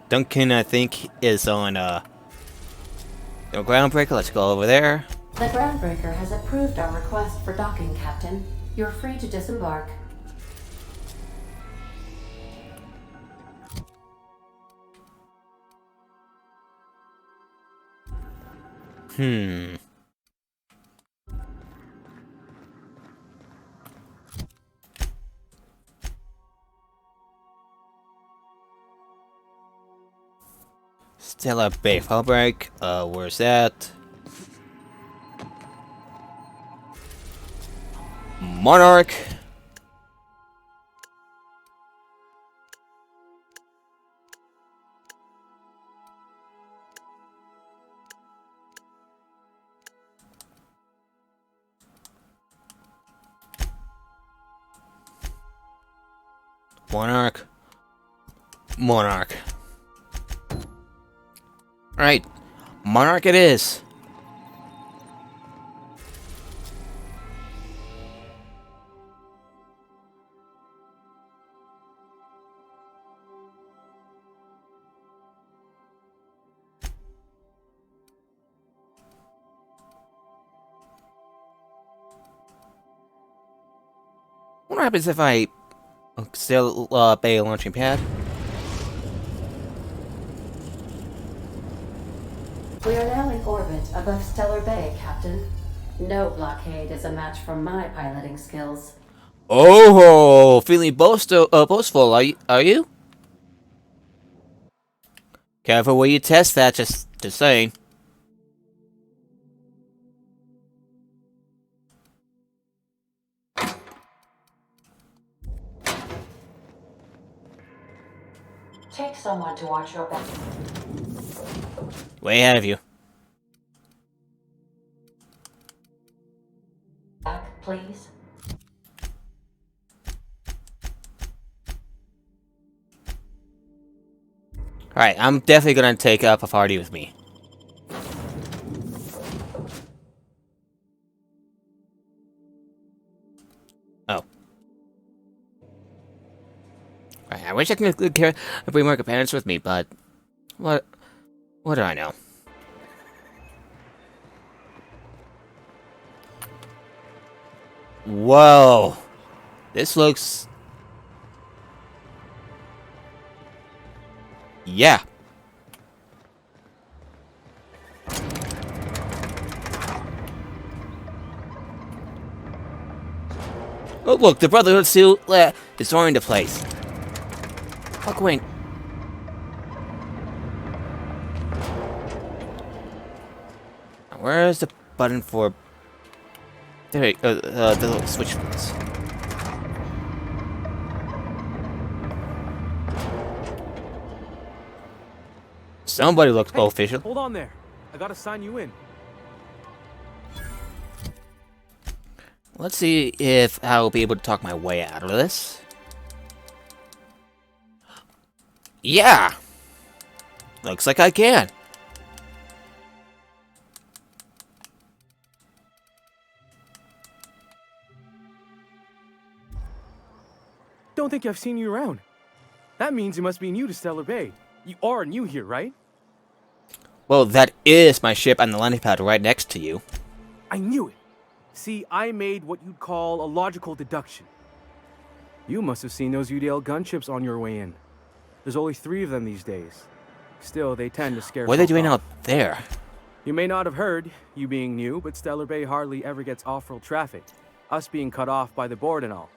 Duncan, I think, is on the groundbreaker. Let's go over there. The groundbreaker has approved our request for docking, Captain. You're free to disembark. Hmm. Stellar Bay Fabric. Where's that? Monarch. Monarch. Monarch. Alright. Monarch it is. What happens if I still Bay launching pad? We are now in orbit above Stellar Bay, Captain. No blockade is a match for my piloting skills. Oh, feeling boastful, are you? Careful where you test that, just saying. Take someone to watch your back. Way ahead of you. Back, please. Alright, I'm definitely gonna take up a party with me. Oh. Right, I wish I could bring more companions with me, but what do I know? Whoa. This looks... Yeah. Oh, look, the Brotherhood still destroying the place. Fuck, wait. Where's the button for... There, the little switch please. Somebody looks official. Hold on there. I gotta sign you in. Let's see if I'll be able to talk my way out of this. Yeah! Looks like I can. Don't think I've seen you around. That means you must be new to Stellar Bay. You are new here, right? Well, that is my ship on the landing pad right next to you. I knew it. See, I made what you'd call a logical deduction. You must have seen those UDL gunships on your way in. There's only 3 of them these days. Still, they tend to scare What are they folk doing off. out there? You may not have heard, you being new, but Stellar Bay hardly ever gets off-road traffic. Us being cut off by the board and all.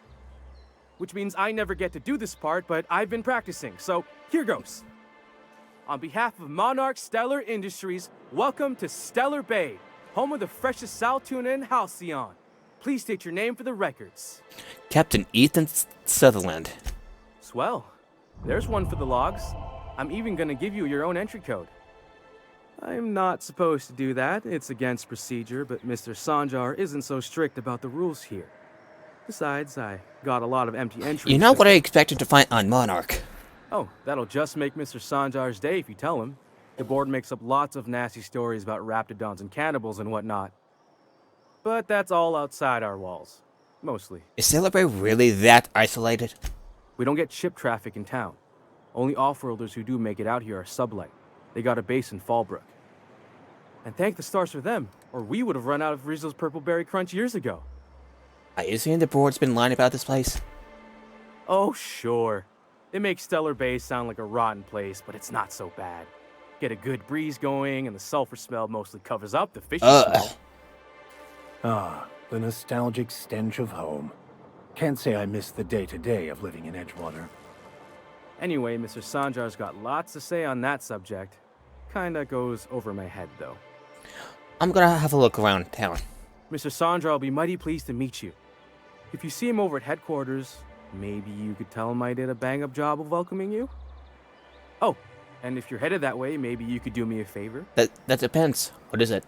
Which means I never get to do this part, but I've been practicing, so here goes. On behalf of Monarch Stellar Industries, welcome to Stellar Bay, home of the freshest sal tuna in Halcyon. Please state your name for the records. Captain Ethan Sutherland. Swell. There's one for the logs. I'm even gonna give you your own entry code. I'm not supposed to do that. It's against procedure, but Mr. Sanjar isn't so strict about the rules here. Besides, I got a lot of empty entries. You know what I expected to find on Monarch? Oh, that'll just make Mr. Sanjar's day if you tell him. The board makes up lots of nasty stories about raptidons and cannibals and whatnot. But that's all outside our walls. Mostly. Is Stellar Bay really that isolated? We don't get ship traffic in town. Only off-worlders who do make it out here are Sublight. They got a base in Fallbrook. And thank the stars for them, or we would have run out of Rizzo's Purple Berry Crunch years ago. Are you seeing the board's been lying about this place? Oh, sure. It makes Stellar Bay sound like a rotten place, but it's not so bad. Get a good breeze going, and the sulfur smell mostly covers up the fishy smell. Ah, the nostalgic stench of home. Can't say I miss the day-to-day of living in Edgewater. Anyway, Mr. Sanjar's got lots to say on that subject. Kinda goes over my head, though. I'm gonna have a look around town. Mr. Sanjar will be mighty pleased to meet you. If you see him over at headquarters, maybe you could tell him I did a bang-up job of welcoming you? Oh, and if you're headed that way, maybe you could do me a favor? That depends. What is it?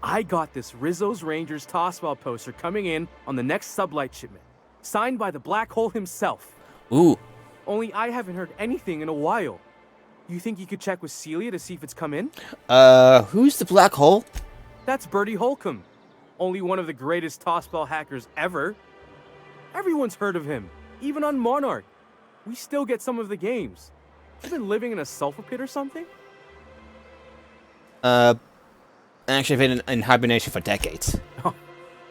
I got this Rizzo's Rangers Tossball poster coming in on the next Sublight shipment, signed by the Black Hole himself. Ooh. Only I haven't heard anything in a while. You think you could check with Celia to see if it's come in? Who's the Black Hole? That's Bertie Holcomb. Only one of the greatest tossball hackers ever. Everyone's heard of him, even on Monarch. We still get some of the games. You've been living in a sulfur pit or something? Actually, I've been in hibernation for decades. Oh,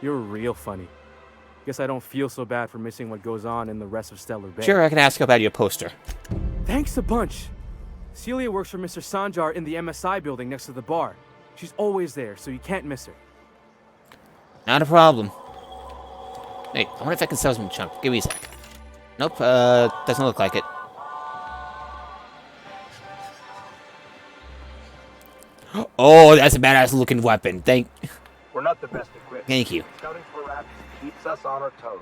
you're real funny. Guess I don't feel so bad for missing what goes on in the rest of Stellar Bay. Sure, I can ask about your poster. Thanks a bunch. Celia works for Mr. Sanjar in the MSI building next to the bar. She's always there, so you can't miss her. Not a problem. Wait, I wonder if I can sell some chunk. Give me a sec. Nope, doesn't look like it. Oh, that's a badass looking weapon. We're not the best equipped. Thank you. Scouting for rats keeps us on our toes.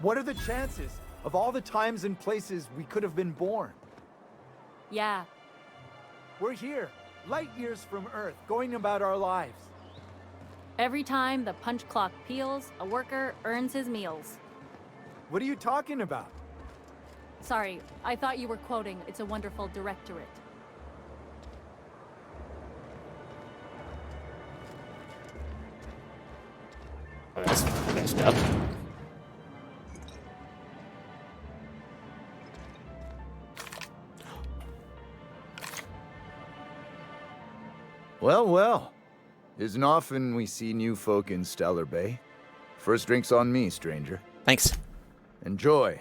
What are the chances of all the times and places we could have been born? Yeah. We're here, light years from Earth, going about our lives. Every time the punch clock peals, a worker earns his meals. What are you talking about? Sorry, I thought you were quoting It's a Wonderful Directorate. Oh, that's messed up. Well, well. Isn't often we see new folk in Stellar Bay. First drink's on me, stranger. Thanks. Enjoy.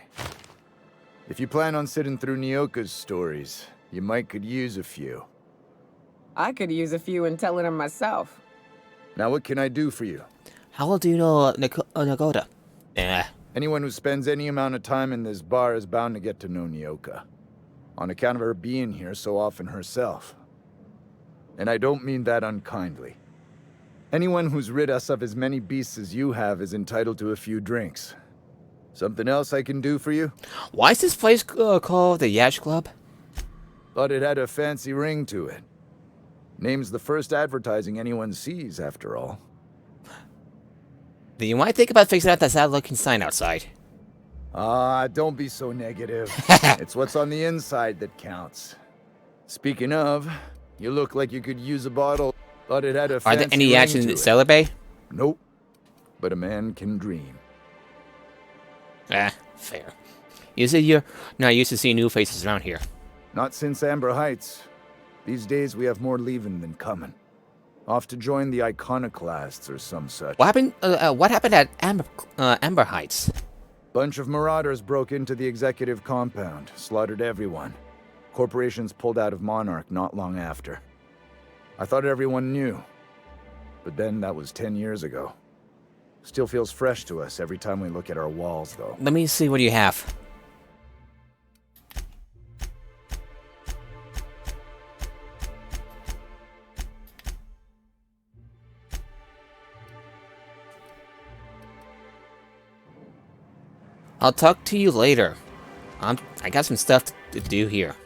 If you plan on sitting through Nyoka's stories, you might could use a few. I could use a few and telling them myself. Now what can I do for you? How well do you know Nagoda? Anyone who spends any amount of time in this bar is bound to get to know Nyoka. On account of her being here so often herself. And I don't mean that unkindly. Anyone who's rid us of as many beasts as you have is entitled to a few drinks. Something else I can do for you? Why is this place called the Yash Club? Thought it had a fancy ring to it. Name's the first advertising anyone sees, after all. Then you might think about fixing out that sad-looking sign outside. Ah, don't be so negative. It's what's on the inside that counts. Speaking of, you look like you could use a bottle. Thought it had a Are fancy there any ring Yaks to in it. Stellar Bay? Nope. But a man can dream. Fair. You said you're not used to seeing new faces around here. Not since Amber Heights. These days we have more leaving than coming. Off to join the iconoclasts or some such. What happened at Amber Heights? Bunch of marauders broke into the executive compound, slaughtered everyone. Corporations pulled out of Monarch not long after. I thought everyone knew. But then that was 10 years ago. Still feels fresh to us every time we look at our walls, though. Let me see what you have. I'll talk to you later. I got some stuff to do here.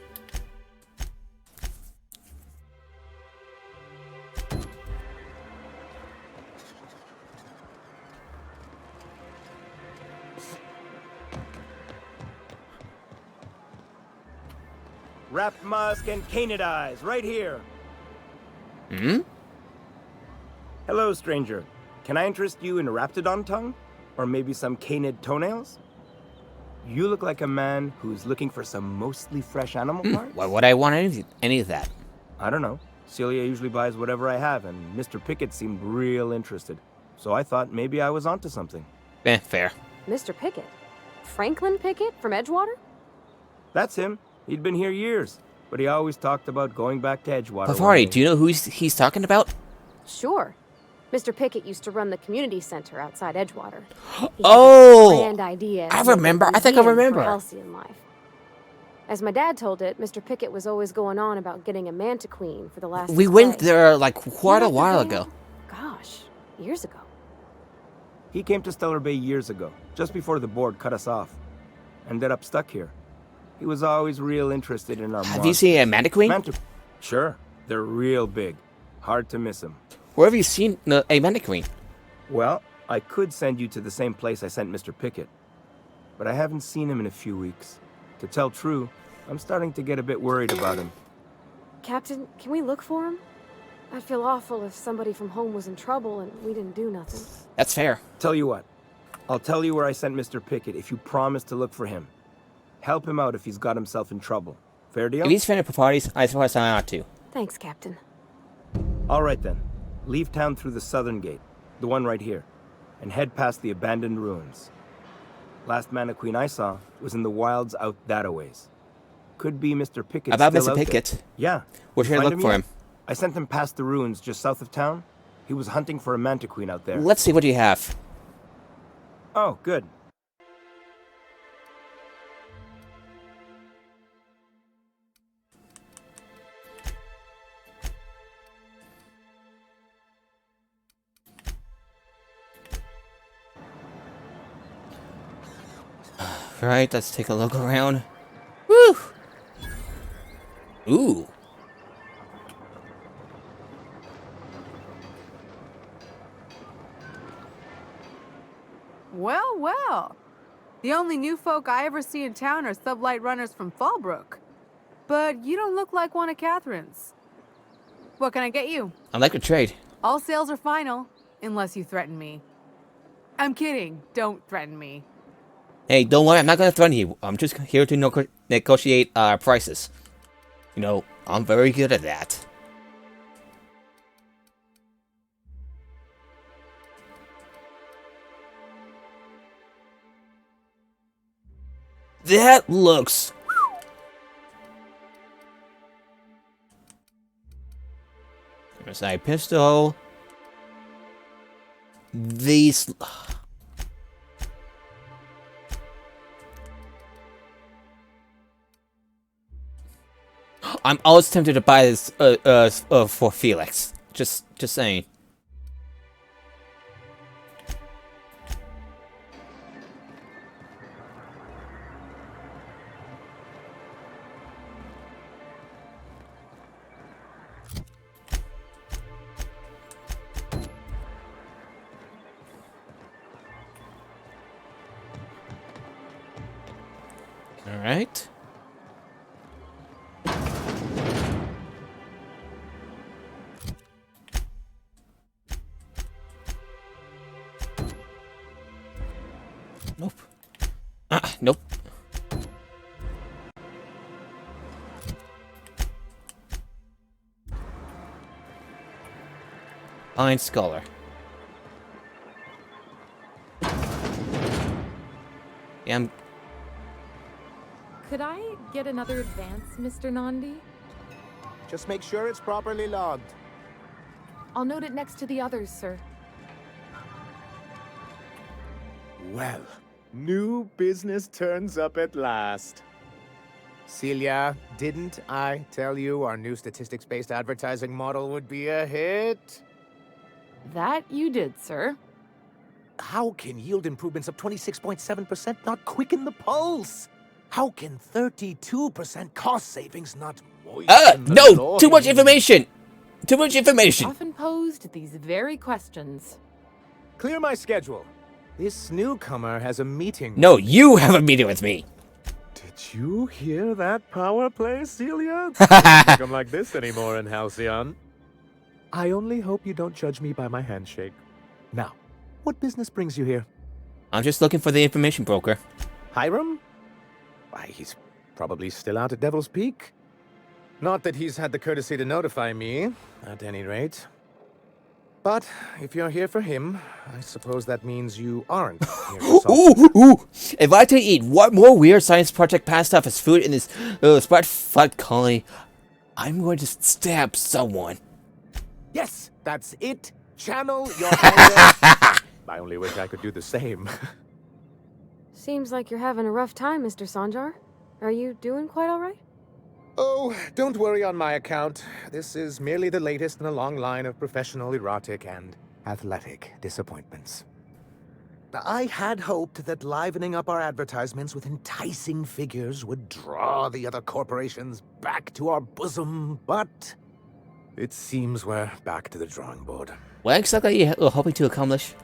Wrapped musk and canid eyes, right here. Hmm? Hello, stranger. Can I interest you in a raptidon tongue? Or maybe some canid toenails? You look like a man who's looking for some mostly fresh animal parts. Why would I want any of that? I don't know. Celia usually buys whatever I have, and Mr. Pickett seemed real interested. So I thought maybe I was onto something. Fair. Mr. Pickett? Franklin Pickett from Edgewater? That's him. He'd been here years, but he always talked about going back to Edgewater. Pavari, do you know who he's talking about? Sure. Mr. Pickett used to run the community center outside Edgewater. He had Oh! this grand idea. I to make a remember. I think I museum remember. For halcyon life. As my dad told it, Mr. Pickett was always going on about getting a manta queen for the last We went display. there like quite a Years while ago? ago. Gosh, years ago. He came to Stellar Bay years ago, just before the board cut us off. Ended up stuck here. He was always real interested in our Have you seen a Manta Queen? Sure. They're real big. Hard to miss them. Where have you seen a Manta Queen? Well, I could send you to the same place I sent Mr. Pickett. But I haven't seen him in a few weeks. To tell true, I'm starting to get a bit worried about him. Captain, can we look for him? I'd feel awful if somebody from home was in trouble and we didn't do nothing. That's fair. Tell you what. I'll tell you where I sent Mr. Pickett if you promise to look for him. Help him out if he's got himself in trouble. Fair deal? If he's fan of Paparis, I suppose I ought to. Thanks, Captain. All right then. Leave town through the southern gate, the one right here, and head past the abandoned ruins. Last Manta Queen I saw was in the wilds out that-a-ways. Could be Mr. Pickett. About still Mr. out there. Pickett? Yeah. Where should I Find look for yet? him? I sent him past the ruins just south of town. He was hunting for a Manta Queen out there. Let's see what you have. Oh, good. Right, let's take a look around. Woo! Ooh. Well, well. The only new folk I ever see in town are sublight runners from Fallbrook. But you don't look like one of Catherine's. What can I get you? I like a trade. All sales are final, unless you threaten me. I'm kidding. Don't threaten me. Hey, don't worry, I'm not gonna threaten you. I'm just here to negotiate prices. You know, I'm very good at that. That looks... There's a pistol. These... I'm always tempted to buy this for Felix. Just saying. All right. Nope. Nope. Fine scholar. Yeah, Could I get another advance, Mr. Nandi? Just make sure it's properly logged. I'll note it next to the others, sir. Well, new business turns up at last. Celia, didn't I tell you our new statistics-based advertising model would be a hit? That you did, sir. How can yield improvements of 26.7% not quicken the pulse? How can 32% cost savings not moisten the no! Too much loins? information! Too much information! Often posed these very questions. Clear my schedule. This newcomer has a meeting. No, you have a meeting with me! Did you hear that power play, Celia? Doesn't become like this anymore in Halcyon. I only hope you don't judge me by my handshake. Now, what business brings you here? I'm just looking for the information broker. Hiram? Why, he's probably still out at Devil's Peak. Not that he's had the courtesy to notify me, at any rate. But if you're here for him, I suppose that means you aren't here yourself. Ooh! If I had to eat one more weird science project passed off as food in this Sprite Fud colony, I'm going to stab someone. Yes, that's it. Channel your anger. I only wish I could do the same. Seems like you're having a rough time, Mr. Sanjar. Are you doing quite all right? Oh, don't worry on my account. This is merely the latest in a long line of professional erotic and athletic disappointments. I had hoped that livening up our advertisements with enticing figures would draw the other corporations back to our bosom, but it seems we're back to the drawing board. What exactly are you hoping to accomplish?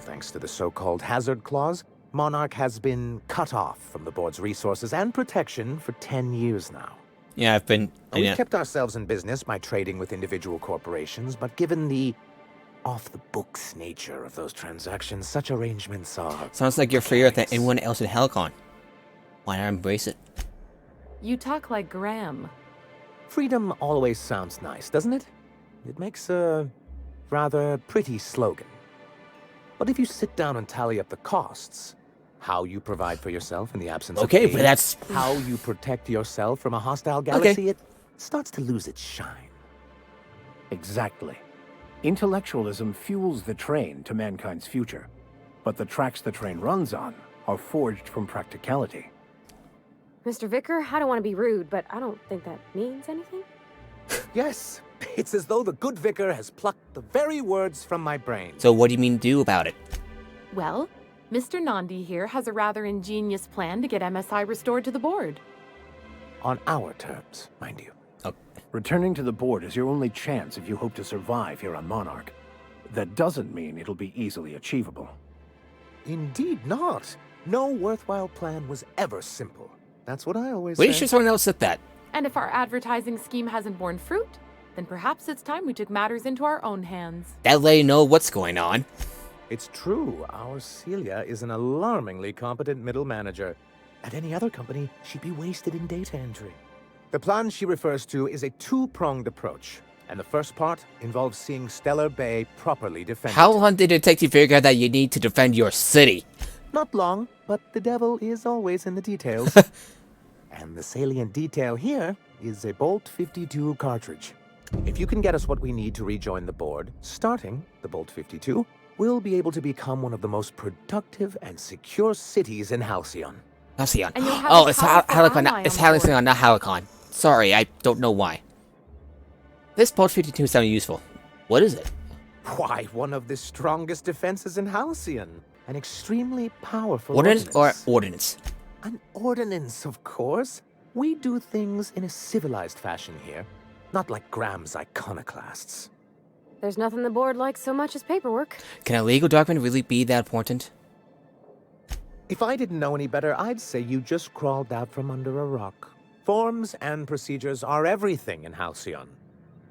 Thanks to the so-called hazard clause, Monarch has been cut off from the board's resources and protection for 10 years now. Yeah, I've been... We've kept ourselves in business by trading with individual corporations, but given the off-the-books nature of those transactions, such arrangements are... Sounds like you're freer than anyone else in Helicon. Why not embrace it? You talk like Graham. Freedom always sounds nice, doesn't it? It makes a rather pretty slogan. But if you sit down and tally up the costs, how you provide for yourself in the absence of Okay, aid, but that's... how you protect yourself from a hostile galaxy, it starts to lose its shine. Exactly. Intellectualism fuels the train to mankind's future, but the tracks the train runs on are forged from practicality. Mr. Vicar, I don't want to be rude, but I don't think that means anything. Yes, it's as though the good vicar has plucked the very words from my brain. So what do you mean do about it? Well, Mr. Nandi here has a rather ingenious plan to get MSI restored to the board. On our terms, mind you. Returning to the board is your only chance if you hope to survive here on Monarch. That doesn't mean it'll be easily achievable. Indeed not. No worthwhile plan was ever simple. That's what I always Pretty say. sure someone else said that. And if our advertising scheme hasn't borne fruit, then perhaps it's time we took matters into our own hands. That let you know what's going on. It's true, our Celia is an alarmingly competent middle manager. At any other company, she'd be wasted in data entry. The plan she refers to is a two-pronged approach, and the first part involves seeing Stellar Bay properly defended. How long did it take to figure out that you need to defend your city? Not long, but the devil is always in the details. And the salient detail here is a Bolt 52 cartridge. If you can get us what we need to rejoin the board, starting the Bolt 52, we'll be able to become one of the most productive and secure cities in Halcyon. Halcyon. And you'll have Oh, a it's powerful Helicon. ally It's on board. Halcyon, not Helicon. Sorry, I don't know why. This Bolt 52 sounded useful. What is it? Why, one of the strongest defenses in Halcyon. An extremely powerful Ordnance or ordnance? An ordinance, of course. We do things in a civilized fashion here, not like Graham's iconoclasts. There's nothing the board likes so much as paperwork. Can a legal document really be that important? If I didn't know any better, I'd say you just crawled out from under a rock. Forms and procedures are everything in Halcyon.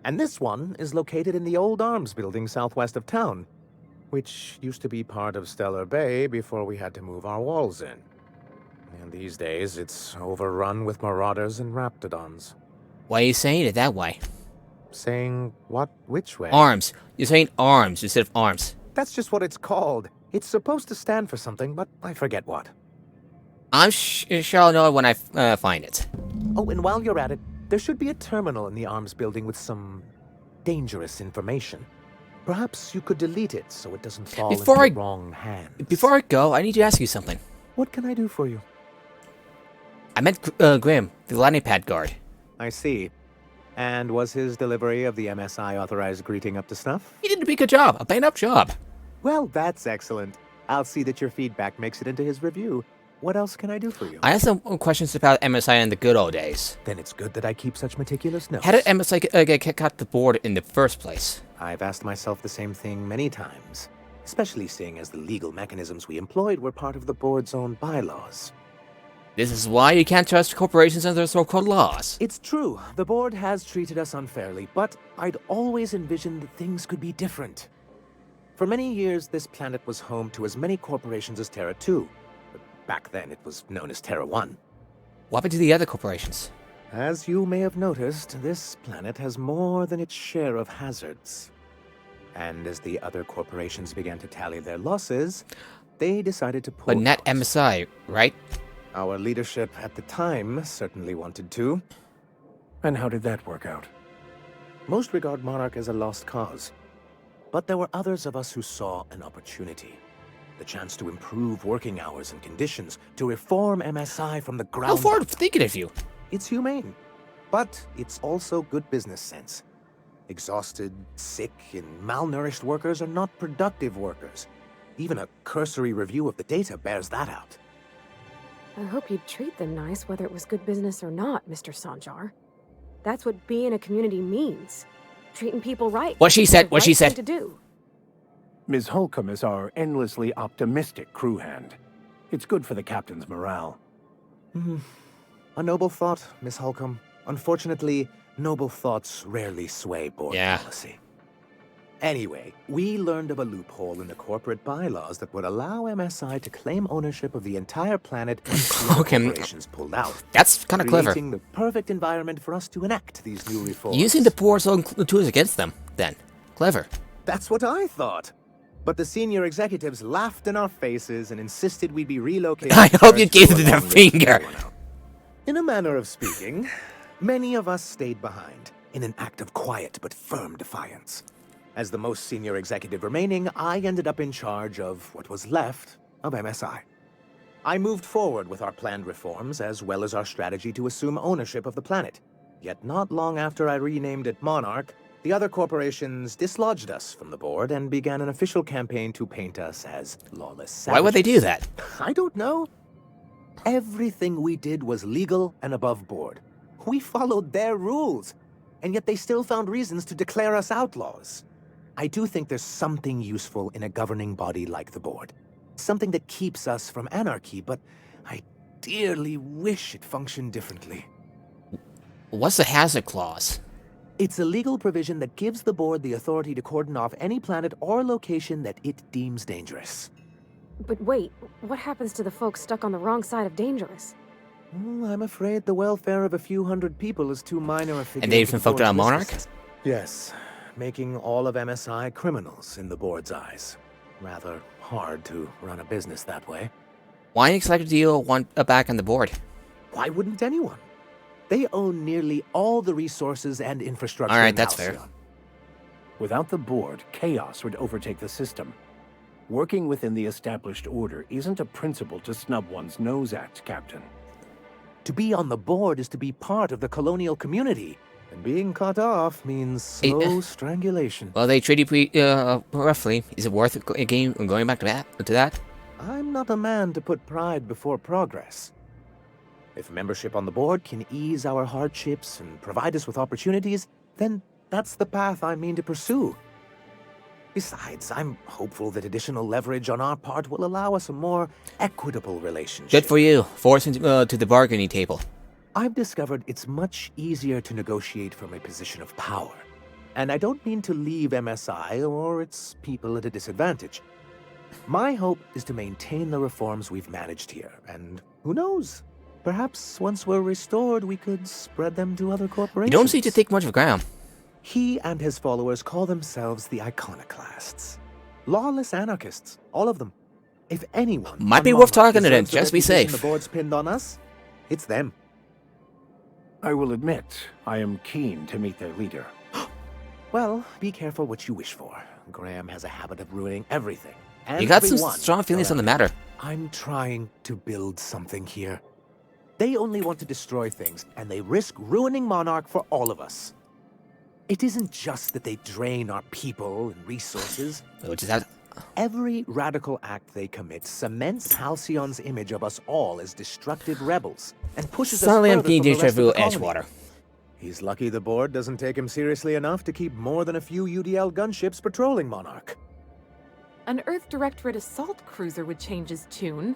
And this one is located in the old arms building southwest of town, which used to be part of Stellar Bay before we had to move our walls in. And these days, it's overrun with marauders and raptidons. Why are you saying it that way? Saying what? Which way? Arms. You're saying arms instead of arms. That's just what it's called. It's supposed to stand for something, but I forget what. I'm sure I'll know it when I find it. Oh, and while you're at it, there should be a terminal in the arms building with some dangerous information. Perhaps you could delete it so it doesn't fall into the wrong hands. Before I go, I need to ask you something. What can I do for you? I met Grim, the landing pad guard. I see. And was his delivery of the MSI authorized greeting up to snuff? He did a pretty good job, a bang-up job. Well, that's excellent. I'll see that your feedback makes it into his review. What else can I do for you? I have some questions about MSI in the good old days. Then it's good that I keep such meticulous notes. How did MSI get kicked off the board in the first place? I've asked myself the same thing many times, especially seeing as the legal mechanisms we employed were part of the board's own bylaws. This is why you can't trust corporations and their so-called laws. It's true, the board has treated us unfairly, but I'd always envisioned that things could be different. For many years, this planet was home to as many corporations as Terra 2. Back then, it was known as Terra 1. What happened to the other corporations? As you may have noticed, this planet has more than its share of hazards. And as the other corporations began to tally their losses, they decided to pull But not out. MSI, right? Our leadership at the time certainly wanted to. And how did that work out? Most regard Monarch as a lost cause. But there were others of us who saw an opportunity. The chance to improve working hours and conditions, to reform MSI from the ground How forward up. thinking of you. It's humane, but it's also good business sense. Exhausted, sick, and malnourished workers are not productive workers. Even a cursory review of the data bears that out. I hope you'd treat them nice, whether it was good business or not, Mr. Sanjar. That's what being a community means. Treating people right. What she said, The what she right said. thing to do. Ms. Holcomb is our endlessly optimistic crew hand. It's good for the captain's morale. A noble thought, Miss Holcomb. Unfortunately, noble thoughts rarely sway board policy. Anyway, we learned of a loophole in the corporate bylaws that would allow MSI to claim ownership of the entire planet once the other corporations pulled out. That's kind of clever. Creating the perfect environment for us to enact these new reforms. Using the board's own tools against them, then. Clever. That's what I thought. But the senior executives laughed in our faces and insisted we'd be relocated. I hope you gave to them the along with finger. everyone else. In a manner of speaking, many of us stayed behind in an act of quiet but firm defiance. As the most senior executive remaining, I ended up in charge of what was left of MSI. I moved forward with our planned reforms as well as our strategy to assume ownership of the planet. Yet not long after I renamed it Monarch, the other corporations dislodged us from the board and began an official campaign to paint us as lawless savages. Why would they do that? I don't know. Everything we did was legal and above board. We followed their rules, and yet they still found reasons to declare us outlaws. I do think there's something useful in a governing body like the board. Something that keeps us from anarchy, but I dearly wish it functioned differently. What's the hazard clause? It's a legal provision that gives the board the authority to cordon off any planet or location that it deems dangerous. But wait, what happens to the folks stuck on the wrong side of dangerous? I'm afraid the welfare of a few hundred people is too minor a figure. And they've been focused on Monarch? Yes, making all of MSI criminals in the board's eyes. Rather hard to run a business that way. Why exactly do you want back on the board? Why wouldn't anyone? They own nearly all the resources and infrastructure. Alright, in that's Halcyon. fair. Without the board, chaos would overtake the system. Working within the established order isn't a principle to snub one's nose at, Captain. To be on the board is to be part of the colonial community. And being cut off means slow strangulation. Well, they treat you roughly. Is it worth going back to that? I'm not a man to put pride before progress. If membership on the board can ease our hardships and provide us with opportunities, then that's the path I mean to pursue. Besides, I'm hopeful that additional leverage on our part will allow us a more equitable relationship. Good for you. Force him to the bargaining table. I've discovered it's much easier to negotiate from a position of power. And I don't mean to leave MSI or its people at a disadvantage. My hope is to maintain the reforms we've managed here, and who knows? Perhaps once we're restored, we could spread them to other You corporations. don't seem to take much of ground. He and his followers call themselves the Iconoclasts. Lawless anarchists, all of them. If anyone Might be on worth Monarch talking to them, deserves the just be reputation safe. The board's pinned on us, it's them. I will admit, I am keen to meet their leader. Well, be careful what you wish for. Graham has a habit of ruining everything. And You got some everyone strong feelings on the around matter. him. I'm trying to build something here. They only want to destroy things, and they risk ruining Monarch for all of us. It isn't just that they drain our people and resources. Which is that. Every radical act they commit cements Halcyon's image of us all as destructive rebels and pushes Suddenly us I'm further getting from the deja rest of vu the colony. Edgewater. He's lucky the board doesn't take him seriously enough to keep more than a few UDL gunships patrolling Monarch. An Earth Directorate assault cruiser would change his tune.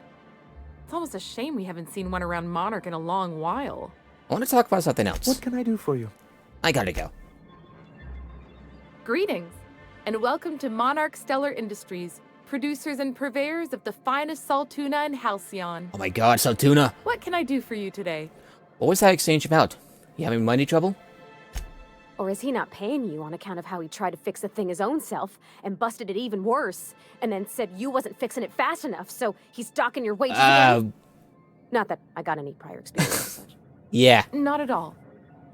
It's almost a shame we haven't seen one around Monarch in a long while. I want to talk about something else. What can I do for you? I gotta go. Greetings, and welcome to Monarch Stellar Industries, producers and purveyors of the finest salt tuna in Halcyon. Oh my god, Saltuna. What can I do for you today? What was that exchange about? You having money trouble? Or is he not paying you on account of how he tried to fix the thing his own self and busted it even worse, and then said you wasn't fixing it fast enough, so he's docking your wages again? Not that I got any prior experience as such. Yeah. Not at all.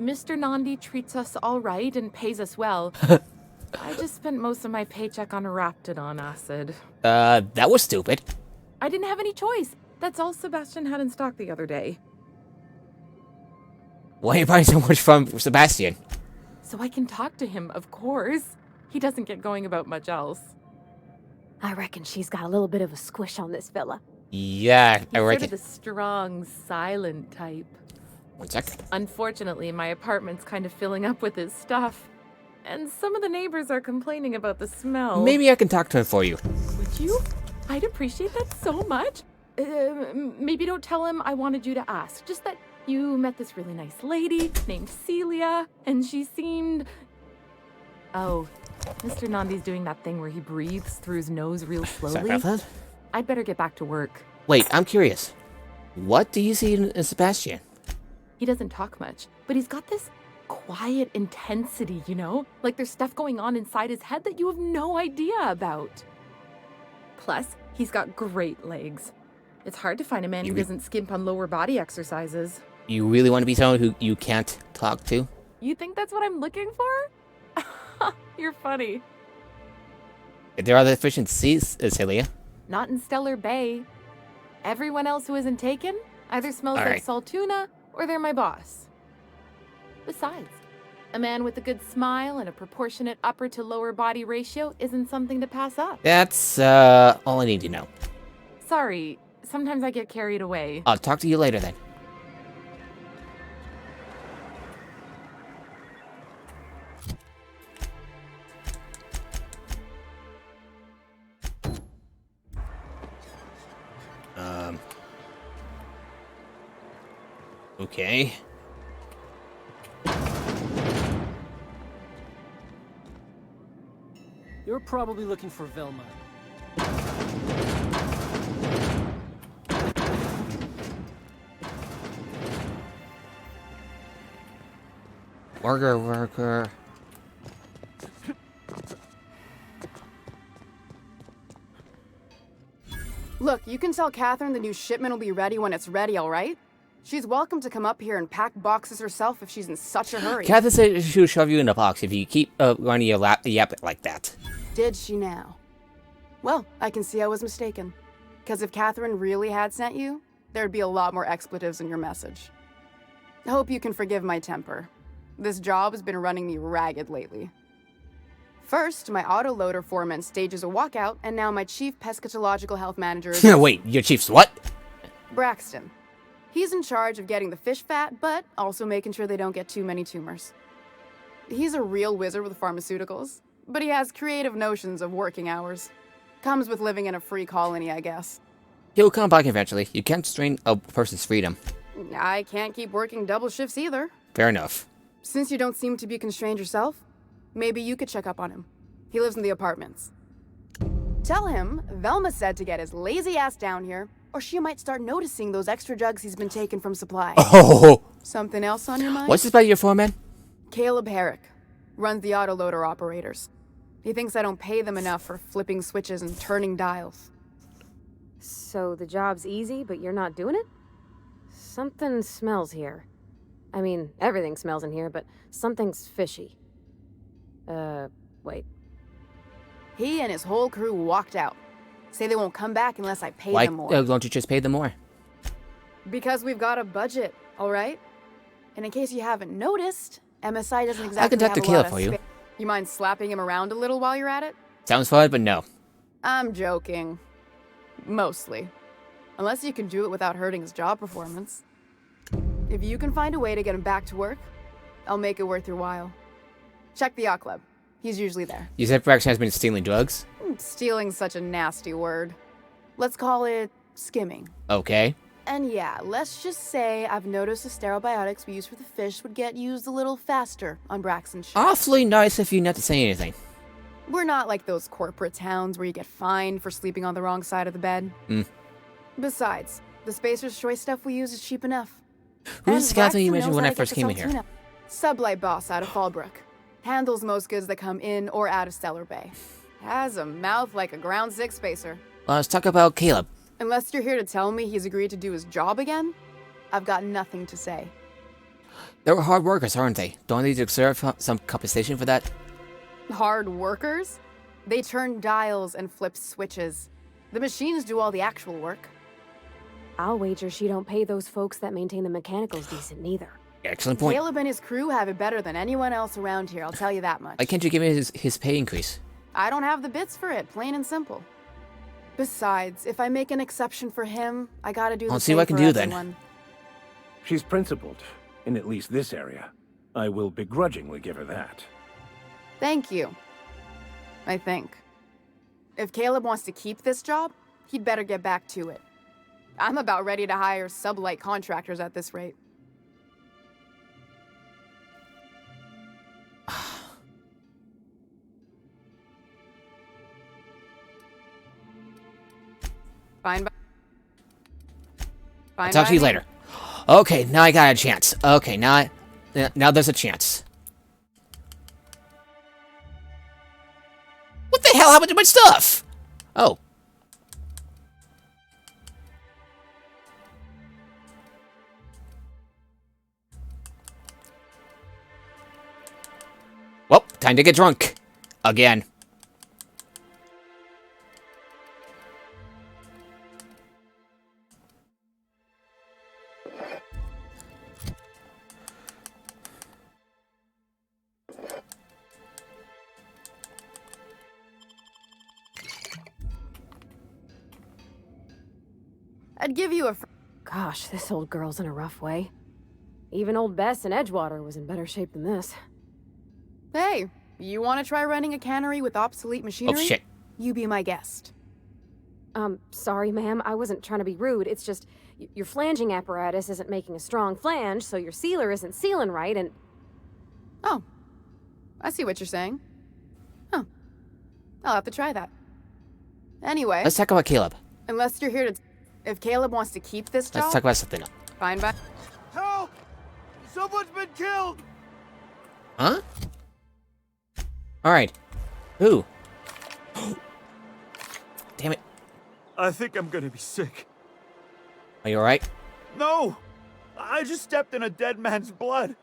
Mr. Nandi treats us all right and pays us well. I just spent most of my paycheck on Raptidon acid. That was stupid. I didn't have any choice. That's all Sebastian had in stock the other day. Why are you buying so much from Sebastian? So I can talk to him, of course. He doesn't get going about much else. I reckon she's got a little bit of a squish on this fella. Yeah, I He's reckon. sort of the strong, silent type. One sec. Unfortunately, my apartment's kind of filling up with his stuff. And some of the neighbors are complaining about the smell. Maybe I can talk to him for you. Would you? I'd appreciate that so much. Maybe don't tell him I wanted you to ask. Just that you met this really nice lady named Celia, and she seemed... Oh, Mr. Nandi's doing that thing where he breathes through his nose real slowly. Sorry about that. I'd better get back to work. Wait, I'm curious. What do you see in Sebastian? He doesn't talk much, but he's got this quiet intensity, you know? Like there's stuff going on inside his head that you have no idea about. Plus, he's got great legs. It's hard to find a man who doesn't skimp on lower body exercises. You really want to be someone who you can't talk to? You think that's what I'm looking for? You're funny. There are the efficiencies, Celia. Not in Stellar Bay. Everyone else who isn't taken either smells All like right. Saltuna or they're my boss. Besides, a man with a good smile and a proportionate upper to lower body ratio isn't something to pass up. That's, all I need to know. Sorry, sometimes I get carried away. I'll talk to you later then. Okay. You're probably looking for Velma. Worker. Look, you can tell Catherine the new shipment will be ready when it's ready, all right? She's welcome to come up here and pack boxes herself if she's in such a hurry. Catherine said she'll shove you in a box if you keep running your yap like that. Did she now? Well, I can see I was mistaken. Because if Catherine really had sent you, there'd be a lot more expletives in your message. I hope you can forgive my temper. This job has been running me ragged lately. First, my autoloader foreman stages a walkout, and now my chief pescatological health manager is... Wait, your chief's what? Braxton. He's in charge of getting the fish fat, but also making sure they don't get too many tumors. He's a real wizard with pharmaceuticals, but he has creative notions of working hours. Comes with living in a free colony, I guess. He'll come back eventually. You can't strain a person's freedom. I can't keep working double shifts either. Fair enough. Since you don't seem to be constrained yourself, maybe you could check up on him. He lives in the apartments. Tell him Velma said to get his lazy ass down here, or she might start noticing those extra drugs he's been taking from supply. Oh! Something else on your mind? What's this about your foreman? Caleb Herrick. Runs the autoloader operators. He thinks I don't pay them enough for flipping switches and turning dials. So the job's easy, but you're not doing it? Something smells here. I mean, everything smells in here, but something's fishy. Wait. He and his whole crew walked out. Say they won't come back unless I pay Why them more. don't you just pay them more? Because we've got a budget, all right? And in case you haven't noticed, MSI doesn't exactly I can talk have to a Caleb lot for of you. You mind slapping him around a little while you're at it? Sounds fun, but no. I'm joking. Mostly. Unless you can do it without hurting his job performance. If you can find a way to get him back to work, I'll make it worth your while. Check the yacht club. He's usually there. You said Braxton has been stealing drugs? Stealing's such a nasty word. Let's call it skimming. Okay. And yeah, let's just say I've noticed the sterile biotics we use for the fish would get used a little faster on Braxton's ship. Awfully nice if you not to say anything. We're not like those corporate towns where you get fined for sleeping on the wrong side of the bed. Besides, the Spacer's Choice stuff we use is cheap enough. Who's the Catherine you Braxton mentioned knows when how I to get first to came in here? Saltuna. Sublight boss out of Fallbrook. Handles most goods that come in or out of Stellar Bay. Has a mouth like a ground six spacer. Let's talk about Caleb. Unless you're here to tell me he's agreed to do his job again, I've got nothing to say. They were hard workers, aren't they? Don't they deserve some compensation for that? Hard workers? They turn dials and flip switches. The machines do all the actual work. I'll wager she don't pay those folks that maintain the mechanicals decent neither. Excellent point. Caleb and his crew have it better than anyone else around here, I'll tell you that much. Why can't you give me his pay increase? I don't have the bits for it, plain and simple. Besides, if I make an exception for him, I gotta do the I'll see same what I can for do everyone. then. She's principled, in at least this area. I will begrudgingly give her that. Thank you. I think. If Caleb wants to keep this job, he'd better get back to it. I'm about ready to hire sublight contractors at this rate. Fine. I'll talk to you later. Okay, now I got a chance. Okay, now there's a chance. What the hell happened to my stuff? Oh. Well, time to get drunk. Again. I'd give you a... Gosh, this old girl's in a rough way. Even old Bess in Edgewater was in better shape than this. Hey, you want to try running a cannery with obsolete machinery? Oh, shit. You be my guest. Sorry, ma'am. I wasn't trying to be rude. It's just, your flanging apparatus isn't making a strong flange, so your sealer isn't sealing right, and... Oh. I see what you're saying. Huh. I'll have to try that. Anyway... Let's talk about Caleb. Unless you're here to... If Caleb wants to keep this job... Let's talk about something else. Fine by... Help! Someone's been killed! Huh? Alright. Who? Damn it. I think I'm gonna be sick. Are you alright? No! I just stepped in a dead man's blood.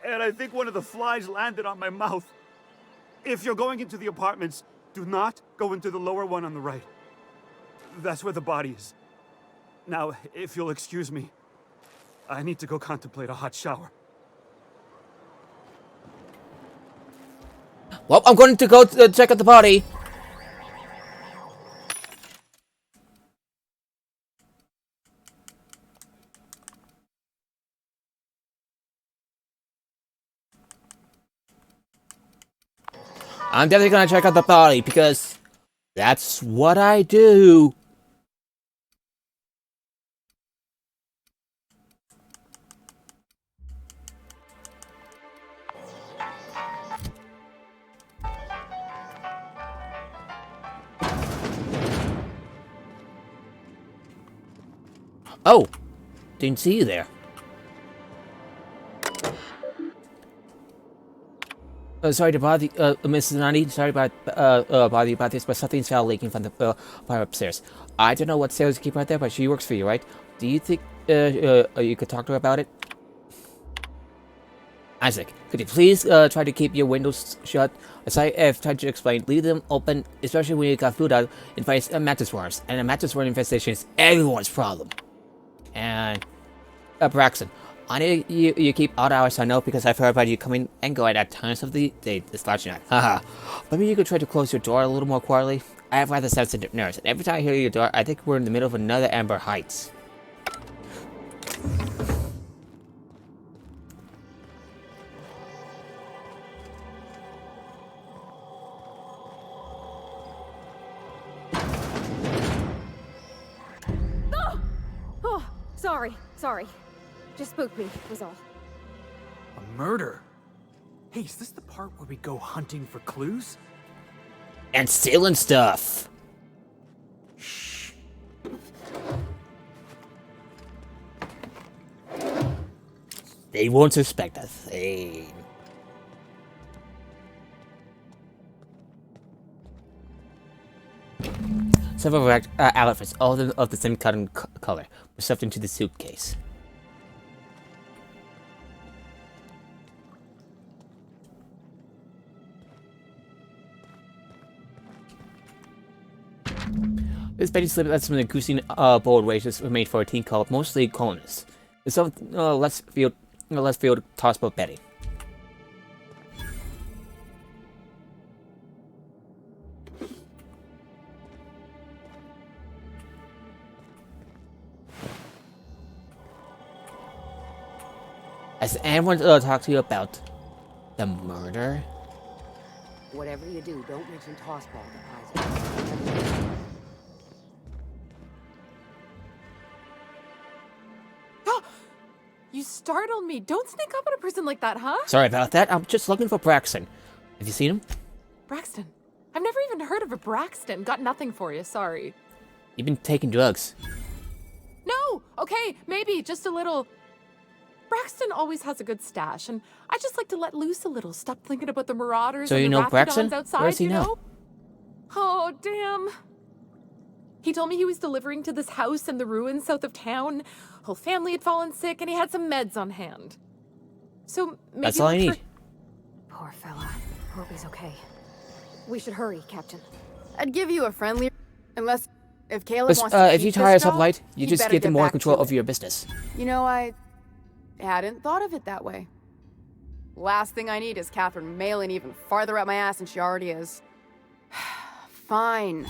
And I think one of the flies landed on my mouth. If you're going into the apartments, do not go into the lower one on the right. That's where the body is. Now, if you'll excuse me, I need to go contemplate a hot shower. Well, I'm going to go check out the body. I'm definitely gonna check out the body because that's what I do. Oh, didn't see you there. Sorry to bother, Mrs. Nani. Sorry about bother you about this, but something's foul leaking from the fire upstairs. I don't know what sales you keep right there, but she works for you, right? Do you think you could talk to her about it? Isaac, could you please try to keep your windows shut? As I have tried to explain, leave them open, especially when you got food out, invites mattress worms, and a mattress worm infestation is everyone's problem. And Braxton, I know you keep odd hours, I know, because I've heard about you coming and going at times of the day this last night. Haha. Maybe you could try to close your door a little more quietly. I have rather sensitive nerves, and every time I hear your door, I think we're in the middle of another Amber Heights. Oh, sorry. Just spooked me, was all. A murder? Hey, is this the part where we go hunting for clues? And stealing stuff. They won't suspect a thing. Several outfits, all of them of the same cotton color, were stuffed into the suitcase. This Betty slip lets from the goosing board wages were made for a team called mostly colonists. There's some less field tossed about Betty. Has anyone talked to you about the murder? Whatever you do, don't mention tossball to Isaac. You startled me. Don't sneak up on a person like that, huh? Sorry about that. I'm just looking for Braxton. Have you seen him? Braxton. I've never even heard of a Braxton. Got nothing for you, sorry. You've been taking drugs. No! Okay, maybe, just a little. Braxton always has a good stash, and I just like to let loose a little. Stop thinking about the marauders So and you the know Braxton? outside, Where is he you now? know? Oh, damn. He told me he was delivering to this house in the ruins south of town. Whole family had fallen sick, and he had some meds on hand. So maybe That's all I need. Poor fella. Hope he's okay. We should hurry, Captain. I'd give you a friendly, unless if Caleb wants to if you keep try this us up job, light, you he'd just better get them more back control to over it. your business. You know, I hadn't thought of it that way. Last thing I need is Catherine mailing even farther up my ass than she already is. Fine.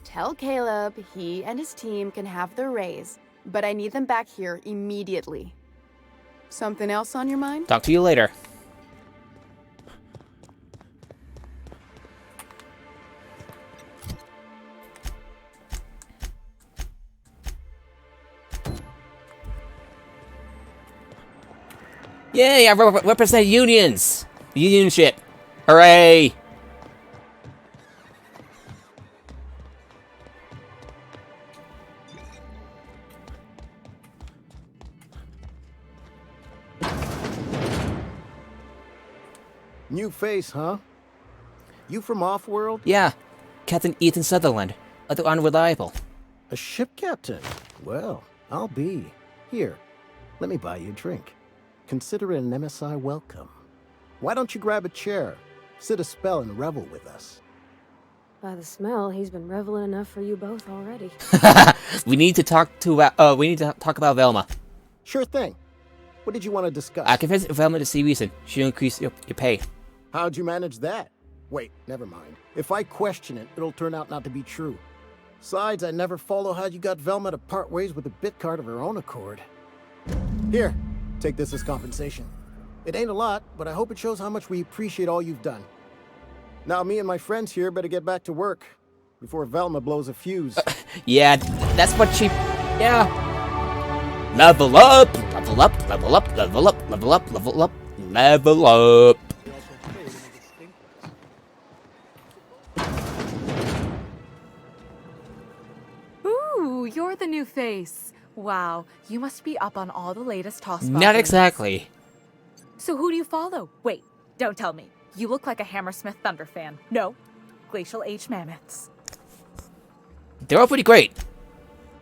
Tell Caleb he and his team can have their raise, but I need them back here immediately. Something else on your mind? Talk to you later. Yay, I represent unions! Unionship! Hooray! New face, huh? You from off-world? Yeah, Captain Ethan Sutherland, other unreliable. A ship captain? Well, I'll be. Here, let me buy you a drink. Consider it an MSI welcome. Why don't you grab a chair, sit a spell and revel with us? By the smell, he's been reveling enough for you both already. We need to talk about Velma. Sure thing. What did you want to discuss? I convinced Velma to see reason. She'll increase your pay. How'd you manage that? Wait, never mind. If I question it, it'll turn out not to be true. Besides, I never follow how you got Velma to part ways with a bit card of her own accord. Here, take this as compensation. It ain't a lot, but I hope it shows how much we appreciate all you've done. Now, me and my friends here better get back to work before Velma blows a fuse. Yeah, that's what she... Yeah. Level up! Level up, level up, level up, level up, level up, level up. Ooh, you're the new face. Wow, you must be up on all the latest toss. Not exactly. So who do you follow? Wait, don't tell me. You look like a Hammersmith Thunder fan. No, Glacial Age Mammoths. They're all pretty great.